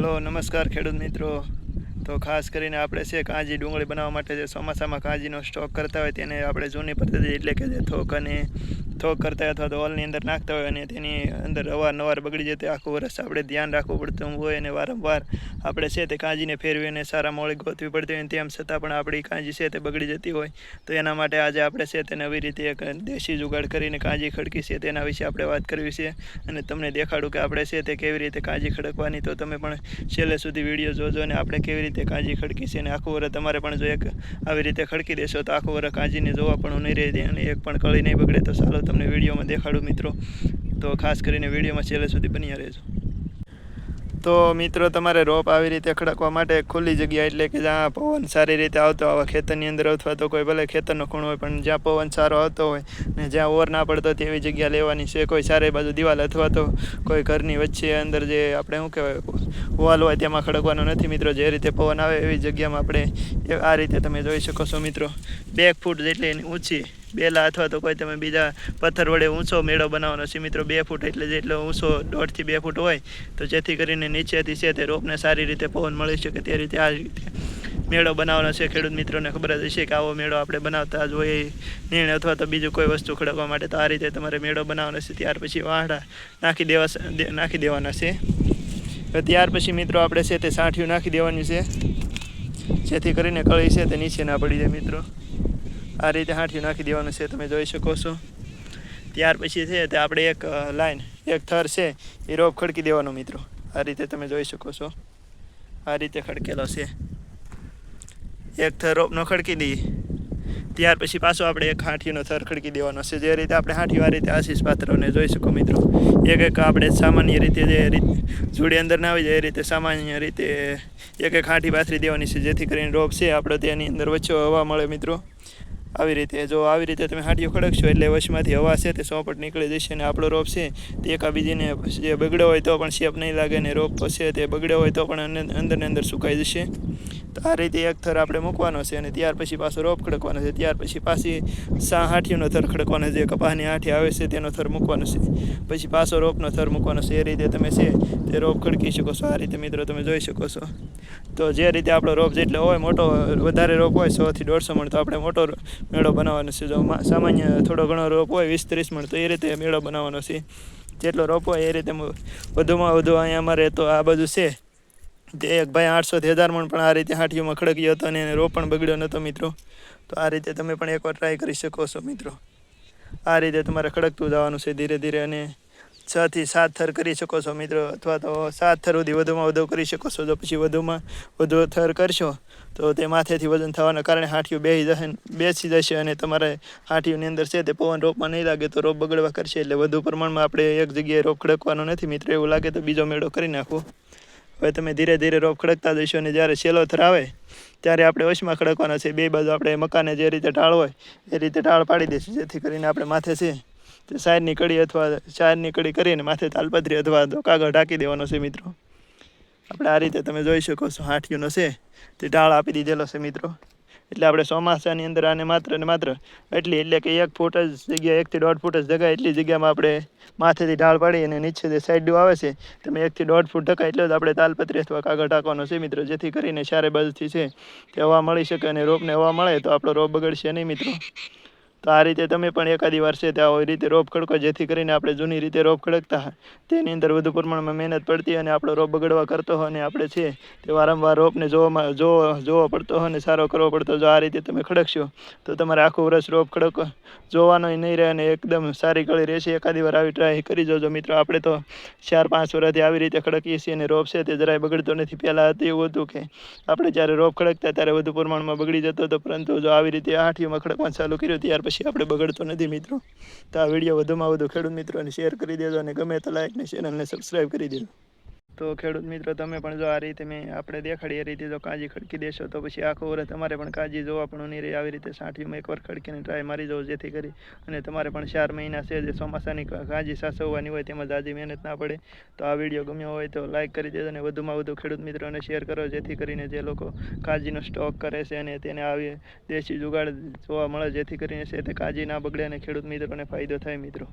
Hello नमस्कार खेडूत मित्रों। तो खास કરીને આપણે છે કાજી ડુંગળી બનાવવા માટે જે ચોમાસામાં કાજીનો સ્ટોક કરતા હોય તેને આપણે જૂની પદ્ધતિ એટલે કે જે થોક અને થોક કરતા અથવા તો ઓલની અંદર નાખતા હોય અને તેની અંદર અવારનવાર બગડી જતી આખું વર્ષ આપણે ધ્યાન રાખવું પડતું હોય અને વારંવાર આપણે છે તે કાજીને ફેરવી અને સારા મોળી ગોતવી પડતી હોય તેમ છતાં પણ આપણી કાજી છે તે બગડી જતી હોય તો એના માટે આજે આપણે છે તે નવી રીતે એક દેશી જુગાડ કરીને કાજી ખડકી છે તેના વિશે આપણે વાત કરવી છે અને તમને દેખાડું કે આપણે છે તે કેવી રીતે કાજી ખડકવાની તો તમે પણ છેલ્લે સુધી વિડીયો જોજો અને આપણે કેવી રીતે કાજી ખડકી છે અને આખું વરસ તમારે પણ જો એક આવી રીતે ખડકી દેશો તો આખું વરસ કાજીને જોવા પણ નહીં રહે અને એક પણ કળી નહીં બગડે તો ચાલો તમને વિડીયોમાં દેખાડું મિત્રો તો ખાસ કરીને વિડીયોમાં છેલ્લે સુધી બન્યા રહેજો। તો મિત્રો તમારે રોપ આવી રીતે ખડકવા માટે ખુલ્લી જગ્યા એટલે કે જ્યાં પવન સારી રીતે આવતો આવા ખેતરની અંદર અથવા તો કોઈ ભલે ખેતરનો ખૂણો હોય પણ જ્યાં પવન સારો આવતો હોય ને જ્યાં ઓર ના પડતો તેવી જગ્યા લેવાની છે। કોઈ ચારે બાજુ દિવાલ અથવા તો કોઈ ઘરની વચ્ચે અંદર જે આપણે શું કહેવાય વોલ હોય તેમાં ખડકવાનો નથી મિત્રો। જે રીતે પવન આવે એવી જગ્યામાં આપણે આ રીતે તમે જોઈ શકો છો મિત્રો 2 ફૂટ જેટલી ઊંચી બેલા અથવા તો કોઈ તમે બીજા પથ્થર વડે ઊંચો મેળો બનાવવાનો છે મિત્રો। 2 ફૂટ એટલે જેટલો ઊંચો 1.5 થી 2 ફૂટ હોય તો જેથી કરીને નીચેથી છે તે રોપને સારી રીતે પવન મળી શકે તે રીતે આ રીતે મેળો બનાવવાનો છે। ખેડૂત મિત્રોને ખબર જ હશે કે આવો મેળો આપણે બનાવતા જ હોય નીણ અથવા તો બીજું કોઈ વસ્તુ ખડકવા માટે તો આ રીતે તમારે મેળો બનાવવાનો છે। ત્યાર પછી વાહડા નાખી દેવાના છે। ત્યાર પછી મિત્રો આપણે છે તે સાંઠિયું નાખી દેવાની છે જેથી કરીને કળી છે તે નીચે ના પડી જાય મિત્રો। આ રીતે હાંઠિયું નાખી દેવાનું છે તમે જોઈ શકો છો। ત્યાર પછી છે તે આપણે એક લાઈન એક થર છે એ રોપ ખડકી દેવાનો મિત્રો। આ રીતે તમે જોઈ શકો છો આ રીતે ખડકેલો છે એક થર રોપનો ખડકી દઈએ ત્યાર પછી પાછો આપણે એક હાંઠિયુંનો થર ખડકી દેવાનો છે। જે રીતે આપણે હાંઠિયું આ રીતે આશીષ પાત્રને જોઈ શકો મિત્રો એક આપણે સામાન્ય રીતે જે જોડી અંદર ના આવી જાય એ રીતે સામાન્ય રીતે એક હાંઠી પાથરી દેવાની છે જેથી કરીને રોપ છે આપણે તેની અંદર વચ્ચે હવા મળે મિત્રો। આવી રીતે જો આવી રીતે તમે હાંઠિયું ખડકશો એટલે વચમાંથી હવા છે તે સોપટ નીકળી જશે અને આપણો રોપ છે તે એકાબીજીને જે બગડ્યો હોય તો પણ શેપ નહીં લાગે અને રોપ છે તે બગડ્યો હોય તો પણ અંદરને અંદર સુકાઈ જશે। તો આ રીતે એક થર આપણે મૂકવાનો છે અને ત્યાર પછી પાછો રોપ ખડકવાનો છે। ત્યાર પછી પાછી હાંઠિયુંનો થર ખડકવાનો છે। કપાસની હાંઠી આવે છે તેનો થર મૂકવાનો છે પછી પાછો રોપનો થર મૂકવાનો છે। એ રીતે તમે છે તે રોપ ખડકી શકો છો। આ રીતે મિત્રો તમે જોઈ શકો છો। તો જે રીતે આપણો રોપ જેટલો હોય મોટો વધારે રોપ હોય 100 થી 150 મણ તો આપણે મોટો મેળો બનાવવાનો છે। જો સામાન્ય થોડો ઘણો રોપ હોય 20-30 મણ તો એ રીતે મેળો બનાવવાનો છે। જેટલો રોપ હોય એ રીતે વધુમાં વધુ અહીંયા અમારે તો આ બધું છે તે એક ભાઈ 800 થી 1000 મણ પણ આ રીતે હાંઠિયુંમાં ખડક્યો હતો અને એને રોપ પણ બગડ્યો નહોતો મિત્રો। તો આ રીતે તમે પણ એકવાર ટ્રાય કરી શકો છો મિત્રો। આ રીતે તમારે ખડકતું જવાનું છે ધીરે ધીરે અને 6 થી 7 થર કરી શકો છો મિત્રો અથવા તો 7 થર સુધી વધુમાં વધુ કરી શકો છો। જો પછી વધુમાં વધુ થર કરશો તો તે માથેથી વજન થવાના કારણે હાંઠિયું બેસી જશે અને તમારે હાંઠિયુંની અંદર છે તે પવન રોપમાં નહીં લાગે તો રોપ બગડવા કરશે। એટલે વધુ પ્રમાણમાં આપણે એક જગ્યાએ રોપ ખડકવાનો નથી મિત્રો। એવું લાગે તો બીજો મેળો કરી નાખો। હવે તમે ધીરે ધીરે રોપ ખડકતા જશો અને જ્યારે છેલ્લો થર આવે ત્યારે આપણે વચમાં ખડકવાનો છે। બે બાજુ આપણે મકાને જે રીતે ઢાળ હોય એ રીતે ઢાળ પાડી દઈશું જેથી કરીને આપણે માથે છે તે સાઈડની કડી અથવા ચારની કડી કરીને માથે તાલપત્રી અથવા તો કાગળ ઢાંકી દેવાનો છે મિત્રો। આપણે આ રીતે તમે જોઈ શકો છો હાંઠિયુંનો છે તે ઢાળ આપી દીધેલો છે મિત્રો। એટલે આપણે ચોમાસાની અંદર આને માત્ર ને માત્ર એટલે કે 1 ફૂટ જ જગ્યા 1 થી 1.5 ફૂટ જ જગ્યા એટલી જગ્યામાં આપણે માથેથી ઢાળ પાડી અને નીચે જે સાઈડો આવે છે તમે 1 થી 1.5 ફૂટ ઢકાય એટલે જ આપણે તાલપત્રી અથવા કાગળ ઢાંકવાનો છે મિત્રો। જેથી કરીને ચારે બાજુથી છે તે હવા મળી શકે અને રોપને હવા મળે તો આપણો રોપ બગડશે નહીં મિત્રો। તો આ રીતે તમે પણ એકાદી વાર છે તે આવી રીતે રોપ ખડકો જેથી કરીને આપણે જૂની રીતે રોપ ખડકતા તેની અંદર વધુ પ્રમાણમાં મહેનત પડતી અને આપણો રોપ બગડવા કરતો હોય અને આપણે છે તે વારંવાર રોપને જોવો પડતો હોય અને સારો કરવો પડતો। જો આ રીતે તમે ખડકશો તો તમારે આખું વર્ષ રોપ ખડકો જોવાનો નહીં રહે અને એકદમ સારી કળી રહેશે। એકાદી વાર આવી ટ્રાય કરી જોજો મિત્રો। આપણે તો 4-5 વર્ષથી આવી રીતે ખડકીએ છીએ અને રોપ છે તે જરાય બગડતો નથી। પહેલાં એવું હતું કે આપણે જ્યારે રોપ ખડકતા ત્યારે વધુ પ્રમાણમાં બગડી જતો હતો પરંતુ જો આવી રીતે હાંઠિયુંમાં ખડકવાનું ચાલુ કર્યું ત્યાર પછી આપણે બગડતો નથી મિત્રો। તો આ વિડીયો વધુમાં વધુ ખેડૂત મિત્રોને શેર કરી દેજો અને ગમે તો લાઈક ને ચેનલને સબસ્ક્રાઈબ કરી દેજો। તો ખેડૂત મિત્રો તમે પણ જો આ રીતે આપણે દેખાડી એ રીતે જો કાજી ખડકી દેશો તો પછી આખો વર્ષ તમારે પણ કાજી જોવા પણ નહીં રહે। આવી રીતે સાંઠિયુંમાં એકવાર ખડકીને ટ્રાય મારી જાઓ જેથી કરી અને તમારે પણ 4 મહિના છે જે ચોમાસાની કાજી સાચવવાની હોય તેમાં જાજી મહેનત ના પડે। તો આ વિડીયો ગમ્યો હોય તો લાઈક કરી દેજો અને વધુમાં વધુ ખેડૂત મિત્રોને શેર કરો જેથી કરીને જે લોકો કાજીનો સ્ટોક કરે છે અને તેને આવી દેશી જુગાડ જોવા મળે જેથી કરીને છે તે કાજી ના બગડે અને ખેડૂત મિત્રોને ફાયદો થાય મિત્રો।